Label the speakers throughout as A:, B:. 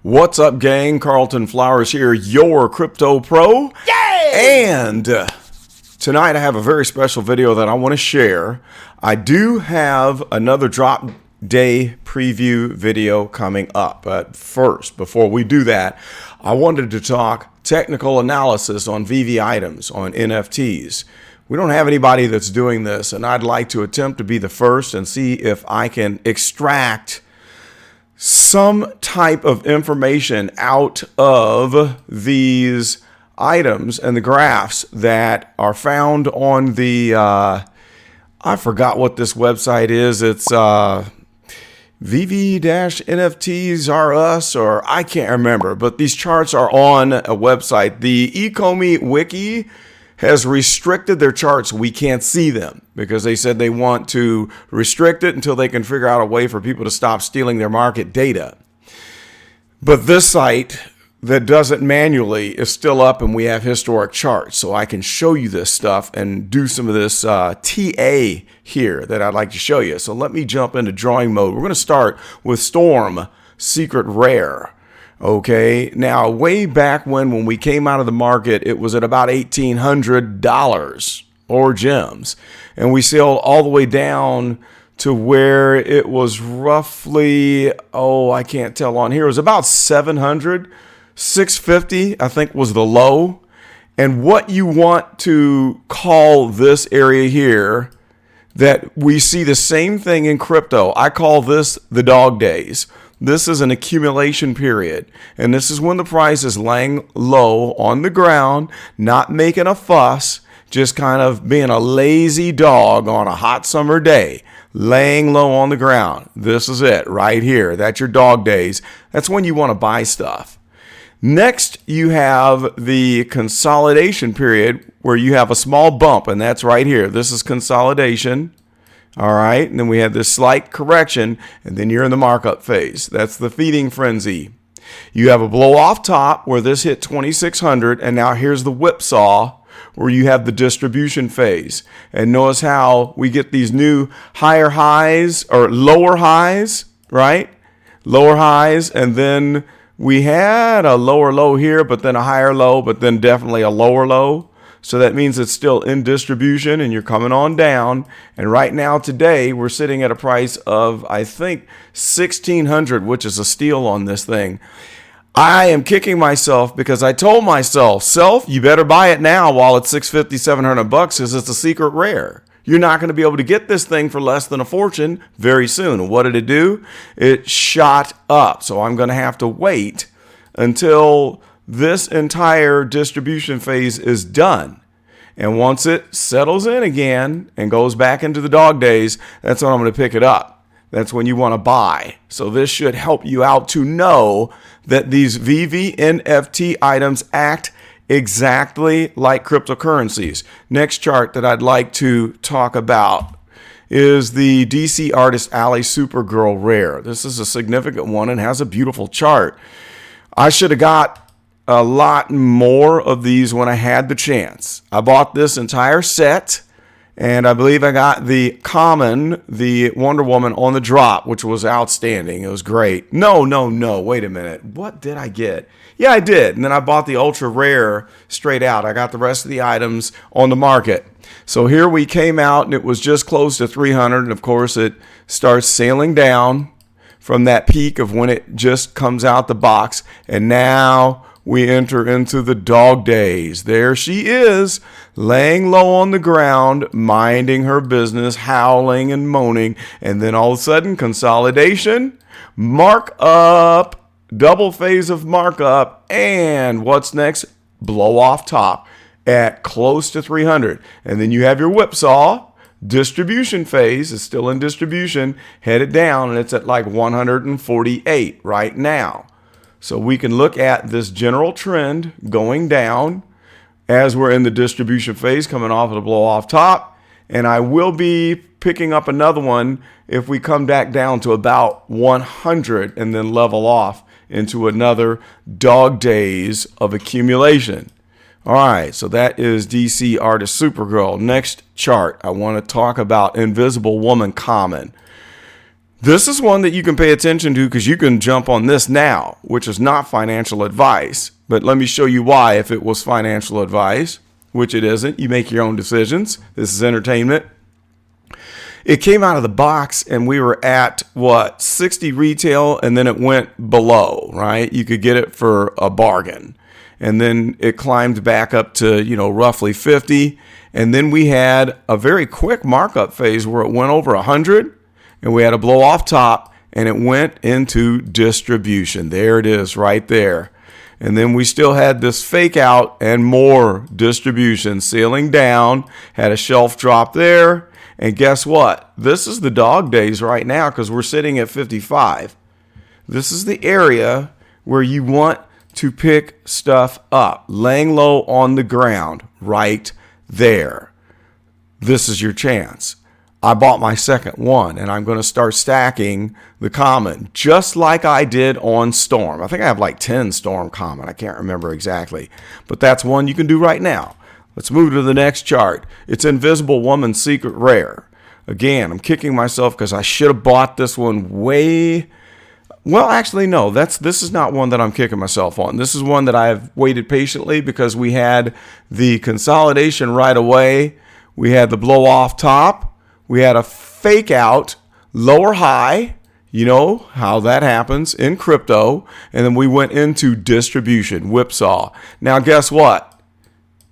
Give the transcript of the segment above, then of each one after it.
A: What's up, gang? Carlton Flowers here, your crypto pro. Yay! And tonight I have a very special video that I want to share. I do have another drop day preview video coming up. But first, before we do that, I wanted to talk technical analysis on VeVe items, on NFTs. We don't have anybody that's doing this, and I'd like to attempt to be the first and see if I can extract some type of information out of these items and the graphs that are found on the, I forgot what this website is. It's VeVe NFTs are us, or I can't remember, but these charts are on a website. The Ecomi Wiki has restricted their charts. We can't see them because they said they want to restrict it until they can figure out a way for people to stop stealing their market data. But this site that does it manually is still up, and we have historic charts. So I can show you this stuff and do some of this TA here that I'd like to show you. So let me jump into drawing mode. We're going to start with Storm Secret Rare. Okay, now way back when we came out of the market, it was at about $1,800 or gems, and we sailed all the way down to where it was roughly, I can't tell on here, it was about 700, 650 I think was the low. And what you want to call this area here, that we see the same thing in crypto, I call this the dog days. This is an accumulation period, and this is when the price is laying low on the ground, not making a fuss, just kind of being a lazy dog on a hot summer day, laying low on the ground. This is it right here. That's your dog days. That's when you want to buy stuff. Next, you have the consolidation period where you have a small bump, and that's right here. This is consolidation. All right, and then we have this slight correction, and then you're in the markup phase. That's the feeding frenzy. You have a blow off top where this hit 2,600, and now here's the whipsaw where you have the distribution phase. And notice how we get these new higher highs or lower highs, right? Lower highs, and then we had a lower low here, but then a higher low, but then definitely a lower low. So that means it's still in distribution and you're coming on down. And right now today we're sitting at a price of, I think, 1,600, which is a steal on this thing. I am kicking myself because I told myself, you better buy it now while it's $650, $700 because it's a secret rare. You're not going to be able to get this thing for less than a fortune very soon. What did it do? It shot up. So I'm going to have to wait until this entire distribution phase is done. And once it settles in again and goes back into the dog days, that's when I'm going to pick it up. That's when you want to buy. So this should help you out to know that these VeVe NFT items act exactly like cryptocurrencies. Next chart that I'd like to talk about is the DC Artist Alley Supergirl Rare. This is a significant one and has a beautiful chart. I should have got a lot more of these when I had the chance. I bought this entire set, and I believe I got the common, the Wonder Woman on the drop, which was outstanding. It was great. No, wait a minute. What did I get? Yeah, I did. And then I bought the ultra rare straight out. I got the rest of the items on the market. So here we came out, and it was just close to 300. And of course, it starts sailing down from that peak of when it just comes out the box. And now we enter into the dog days. There she is, laying low on the ground, minding her business, howling and moaning. And then all of a sudden, consolidation, markup, double phase of markup. And what's next? Blow off top at close to 300. And then you have your whipsaw. Distribution phase is still in distribution, headed down, and it's at like 148 right now. So we can look at this general trend going down as we're in the distribution phase, coming off of the blow off top. And I will be picking up another one if we come back down to about 100 and then level off into another dog days of accumulation. All right, so that is DC Artist Supergirl. Next chart, I want to talk about Invisible Woman Common. This is one that you can pay attention to because you can jump on this now, which is not financial advice. But let me show you why if it was financial advice, which it isn't. You make your own decisions. This is entertainment. It came out of the box and we were at 60 retail, and then it went below, right? You could get it for a bargain. And then it climbed back up to, roughly 50. And then we had a very quick markup phase where it went over 100. And we had a blow off top and it went into distribution. There it is right there. And then we still had this fake out and more distribution, sealing down, had a shelf drop there. And guess what? This is the dog days right now because we're sitting at 55. This is the area where you want to pick stuff up, laying low on the ground right there. This is your chance. I bought my second one and I'm going to start stacking the common just like I did on Storm. I think I have like 10 Storm common. I can't remember exactly, but that's one you can do right now. Let's move to the next chart. It's Invisible Woman Secret Rare. Again, I'm kicking myself because I should have bought this one actually, no, this is not one that I'm kicking myself on. This is one that I've waited patiently because we had the consolidation right away. We had the blow off top. We had a fake out lower high, you know how that happens in crypto. And then we went into distribution, whipsaw. Now, guess what?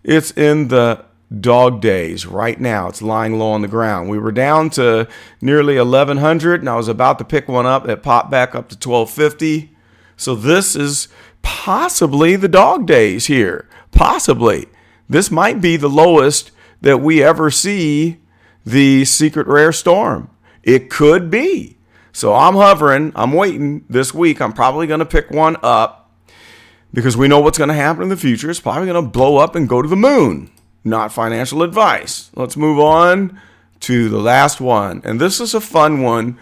A: It's in the dog days right now. It's lying low on the ground. We were down to nearly 1,100 and I was about to pick one up. It popped back up to 1,250. So this is possibly the dog days here. Possibly. This might be the lowest that we ever see the secret rare Storm. It could be. So I'm hovering. I'm waiting this week. I'm probably going to pick one up because we know what's going to happen in the future. It's probably going to blow up and go to the moon. Not financial advice. Let's move on to the last one. And this is a fun one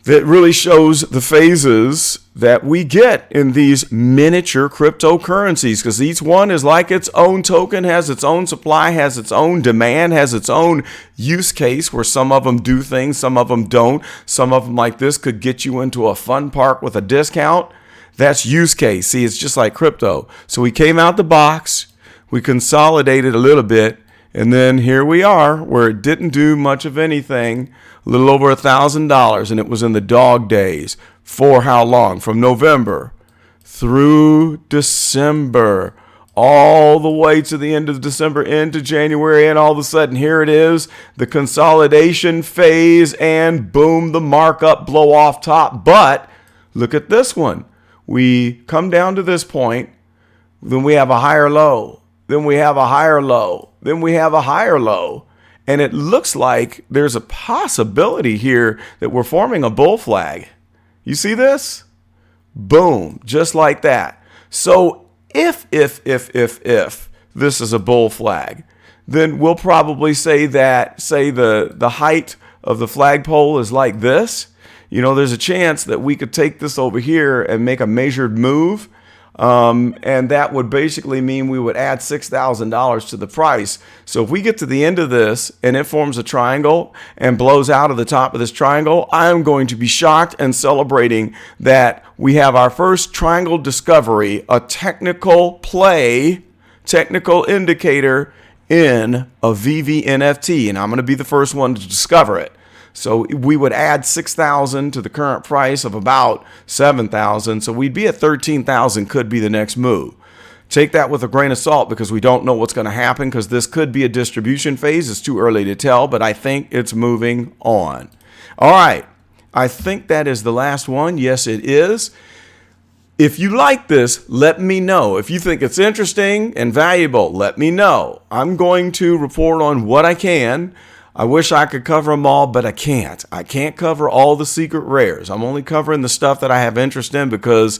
A: that really shows the phases that we get in these miniature cryptocurrencies, because each one is like its own token, has its own supply, has its own demand, has its own use case where some of them do things, some of them don't. Some of them like this could get you into a fun park with a discount. That's use case. See, it's just like crypto. So we came out the box, we consolidated a little bit, and then here we are where it didn't do much of anything, a little over $1,000, and it was in the dog days. For how long? From November through December, all the way to the end of December into January, and all of a sudden here it is, the consolidation phase, and boom, the markup blow off top. But look at this one. We come down to this point, then we have a higher low, then we have a higher low, then we have a higher low. And it looks like there's a possibility here that we're forming a bull flag. You see this? Boom, just like that. So if this is a bull flag, then we'll probably say the height of the flagpole is like this. You know, there's a chance that we could take this over here and make a measured move. And that would basically mean we would add $6,000 to the price. So if we get to the end of this and it forms a triangle and blows out of the top of this triangle, I'm going to be shocked and celebrating that we have our first triangle discovery, a technical play, technical indicator in a VeVe NFT. And I'm going to be the first one to discover it. So we would add 6,000 to the current price of about 7,000. So we'd be at 13,000 could be the next move. Take that with a grain of salt because we don't know what's going to happen because this could be a distribution phase. It's too early to tell, but I think it's moving on. All right. I think that is the last one. Yes, it is. If you like this, let me know. If you think it's interesting and valuable, let me know. I'm going to report on what I can. I wish I could cover them all, but I can't. I can't cover all the secret rares. I'm only covering the stuff that I have interest in because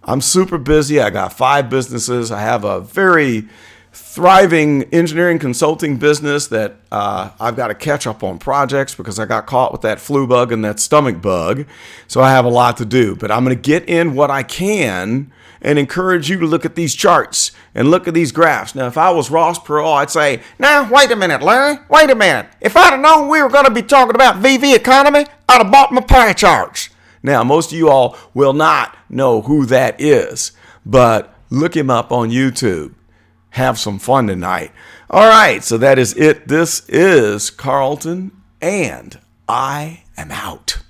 A: I'm super busy. I got 5 businesses. I have a very thriving engineering consulting business that I've got to catch up on projects because I got caught with that flu bug and that stomach bug. So I have a lot to do, but I'm going to get in what I can and encourage you to look at these charts and look at these graphs. Now, if I was Ross Perot, I'd say, now, wait a minute, Larry. Wait a minute. If I'd have known we were going to be talking about VeVe economy, I'd have bought my pie charts. Now, most of you all will not know who that is, but look him up on YouTube. Have some fun tonight. All right, so that is it. This is Carlton, and I am out.